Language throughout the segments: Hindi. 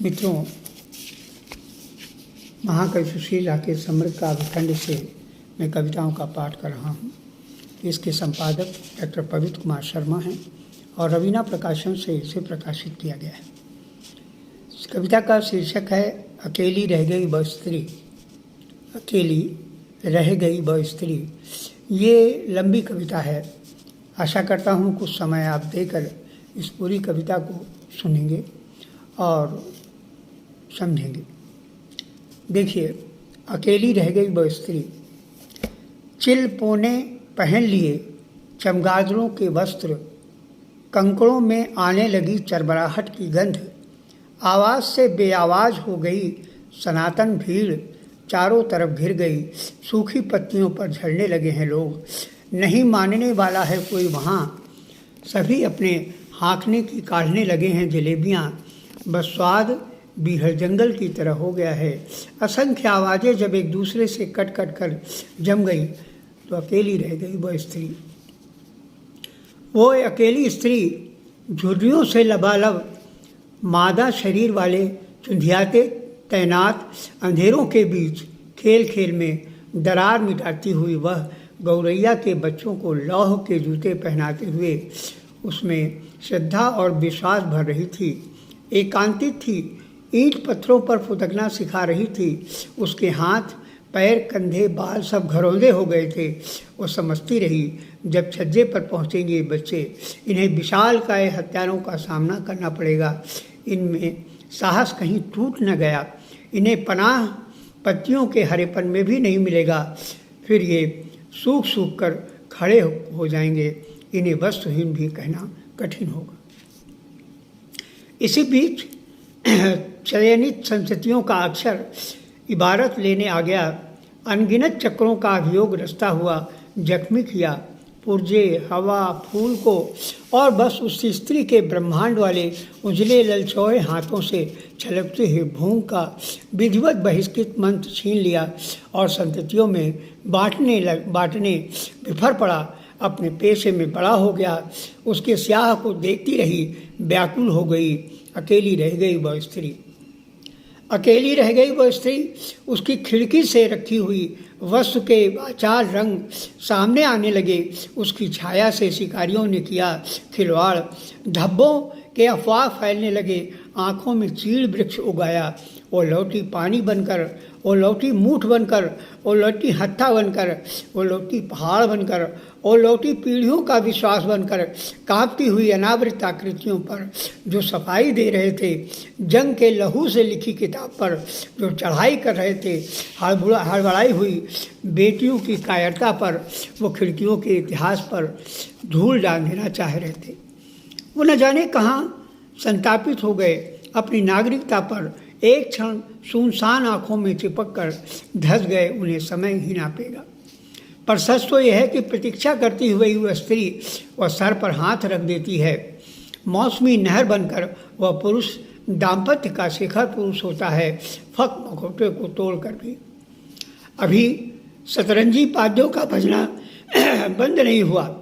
मित्रों, महाकवि सुशील राकेश समृद्ध काव्यखंड से मैं कविताओं का पाठ कर रहा हूँ। इसके संपादक डॉक्टर पवित्र कुमार शर्मा हैं और रवीना प्रकाशन से इसे प्रकाशित किया गया है। इस कविता का शीर्षक है अकेली रह गई वह स्त्री। अकेली रह गई वह स्त्री। ये लंबी कविता है। आशा करता हूँ कुछ समय आप देकर इस पूरी कविता को सुनेंगे और समझेंगे। देखिए, अकेली रह गई वह स्त्री। चिल पोने पहन लिए चमगादड़ों के वस्त्र, कंकड़ों में आने लगी चरबराहट की गंध। आवाज़ से बेआवाज़ हो गई सनातन भीड़, चारों तरफ घिर गई। सूखी पत्तियों पर झड़ने लगे हैं लोग, नहीं मानने वाला है कोई वहाँ। सभी अपने हाँकने की काढ़ने लगे हैं जलेबियाँ, बस स्वाद बीहड़ जंगल की तरह हो गया है। असंख्य आवाज़ें जब एक दूसरे से कट कट कर जम गई तो अकेली रह गई वह स्त्री। वो अकेली स्त्री झुर्रियों से लबालब, मादा शरीर वाले चुंधियाते तैनात अंधेरों के बीच खेल खेल में दरार मिटाती हुई वह गौरैया के बच्चों को लौह के जूते पहनाते हुए उसमें श्रद्धा और विश्वास भर रही थी। एकांतित थी, ईंट पत्थरों पर फुदकना सिखा रही थी। उसके हाथ पैर कंधे बाल सब घरौंदे हो गए थे। वो समझती रही, जब छज्जे पर पहुँचेंगे बच्चे, इन्हें विशालकाय हत्यारों का सामना करना पड़ेगा। इनमें साहस कहीं टूट न गया, इन्हें पनाह पत्तियों के हरेपन में भी नहीं मिलेगा। फिर ये सूख सूख कर खड़े हो जाएंगे, इन्हें वस्तुहीन भी कहना कठिन होगा। इसी बीच चयनित संस्कृतियों का अक्षर इबारत लेने आ गया। अनगिनत चक्रों का अभियोग रचता हुआ जख्मी किया पुर्जे, हवा, फूल को, और बस उस स्त्री के ब्रह्मांड वाले उजले ललचौए हाथों से छलकते हुए भूख का विधिवत बहिष्कृत मंत्र छीन लिया और संततियों में बांटने बिफर पड़ा। अपने पेशे में बड़ा हो गया। उसके स्याह को देखती रही, व्याकुल हो गई। अकेली रह गई वह स्त्री। अकेली रह गई वह स्त्री। उसकी खिड़की से रखी हुई वस्तु के आचार रंग सामने आने लगे। उसकी छाया से शिकारियों ने किया खिलवाड़। धब्बों के अफवाह फैलने लगे। आँखों में चीड़ वृक्ष उगाया। वो लौटी पानी बनकर, वो लौटी मूठ बनकर, वो लौटी हत्था बनकर, वो लौटी पहाड़ बनकर, वो लौटी पीढ़ियों का विश्वास बनकर, कांपती हुई अनावृत आकृतियों पर जो सफाई दे रहे थे, जंग के लहू से लिखी किताब पर जो चढ़ाई कर रहे थे, हड़बड़ाई हुई बेटियों की कायरता पर, वो खिड़कियों के इतिहास पर धूल डाल देना चाह रहे थे। वो न जाने कहाँ संतापित हो गए। अपनी नागरिकता पर एक क्षण सुनसान आँखों में चिपक कर धस गए। उन्हें समय ही नापेगा। पर सच तो यह है कि प्रतीक्षा करती हुई वह स्त्री वह सर पर हाथ रख देती है। मौसमी नहर बनकर वह पुरुष दाम्पत्य का शिखर पुरुष होता है, फक मखौटे को तोड़कर भी। अभी सतरंजी वाद्यों का बजना बंद नहीं हुआ।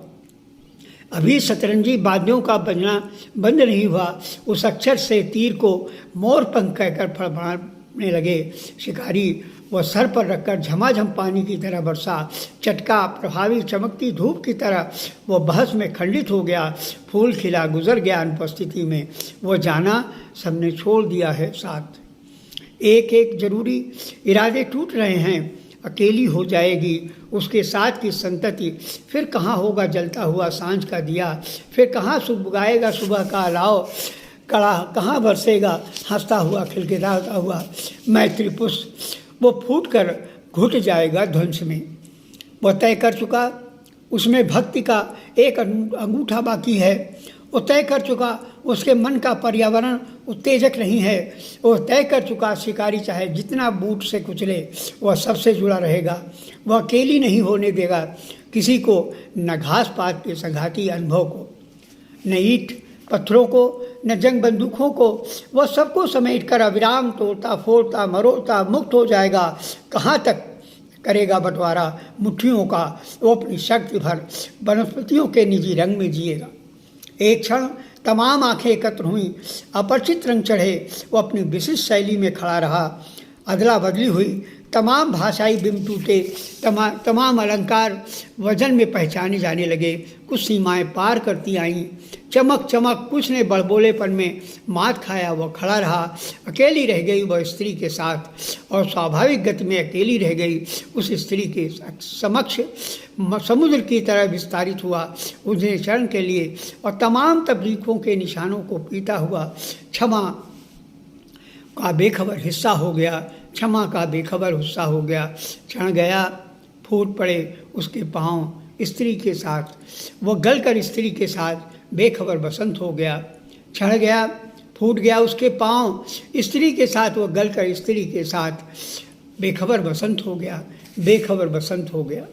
अभी सतरंजी वाद्यों का बजना बंद नहीं हुआ। उस अक्षर से तीर को मोर पंख कहकर फड़फड़ाने लगे शिकारी। वह सर पर रखकर झमाझम पानी की तरह बरसा। चटका प्रभावी चमकती धूप की तरह वो बहस में खंडित हो गया। फूल खिला गुजर गया अनुपस्थिति में। वो जाना सबने छोड़ दिया है साथ। एक एक जरूरी इरादे टूट रहे हैं। अकेली हो जाएगी उसके साथ की संतति। फिर कहाँ होगा जलता हुआ सांझ का दिया। फिर कहाँ सुबगाएगा सुबह का अलाव कड़ा। कहाँ बरसेगा हंसता हुआ खिलखिलाता हुआ मैत्री पुष्प। वो फूट कर घुट जाएगा ध्वंस में। वह तय कर चुका, उसमें भक्ति का एक अंगूठा बाकी है। वो तय कर चुका, उसके मन का पर्यावरण उत्तेजक नहीं है। वो तय कर चुका, शिकारी चाहे जितना बूट से कुचले वह सबसे जुड़ा रहेगा। वह अकेली नहीं होने देगा किसी को, न घास पात के संघाती अनुभव को, न ईंट पत्थरों को, न जंग बंदूकों को। वह सबको समेट कर अविराम तोड़ता फोड़ता मरोड़ता मुक्त हो जाएगा। कहाँ तक करेगा बंटवारा मुट्ठियों का। वो अपनी शक्ति भर वनस्पतियों के निजी रंग में जिएगा। एक क्षण तमाम आंखें एकत्र हुईं, अपरिचित रंग चढ़े, वो अपनी विशिष्ट शैली में खड़ा रहा। अदला बदली हुई, तमाम भाषाई बिंब टूटे, तमाम अलंकार वजन में पहचाने जाने लगे। कुछ सीमाएं पार करती आईं। चमक चमक, कुछ ने बड़बोलेपन में मात खाया, वह खड़ा रहा। अकेली रह गई वह स्त्री के साथ, और स्वाभाविक गति में अकेली रह गई। उस स्त्री के समक्ष समुद्र की तरह विस्तारित हुआ, उन्हें चरण के लिए और तमाम तकलीफों के निशानों को पीता हुआ क्षमा का बेखबर हिस्सा हो गया। क्षमा का बेखबर हिस्सा हो गया। क्षण गया, फूट पड़े उसके पाँव स्त्री के साथ, वह गलकर स्त्री के साथ बेखबर बसंत हो गया। क्षण गया, फूट गया उसके पाँव स्त्री के साथ, वह गलकर स्त्री के साथ बेखबर बसंत हो गया। बेखबर बसंत हो गया।